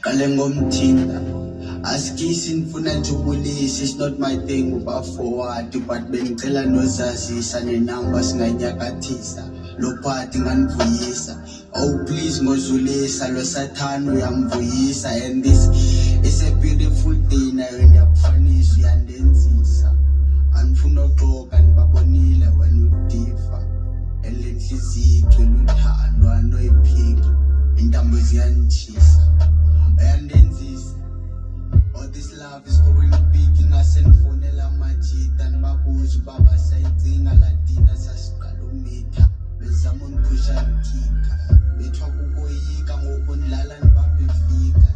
Qale ngomthinta asikisi nifuna njubulisi, it's not my thing uba forward but bengicela nozazisa nenamba singanyakathisa lo party nganivuyisa. Oh please ngozulisa lo sathana uyamvuyisa, and this is a beautiful day nayo ndiyakufanisa uyandenzisa. Anifuna uxoka nibabonile wena udiva elenhliziyo igcwele uthando anoyiphika intambo ziyanitshisa uyandenzisa. All this love is going big ingasendifonela amajita nibabuza uba basayidzinga ladina sasiqala umitha bezama uniphusha likhikha bethwa kukoyika ngoku nilala nibabefika.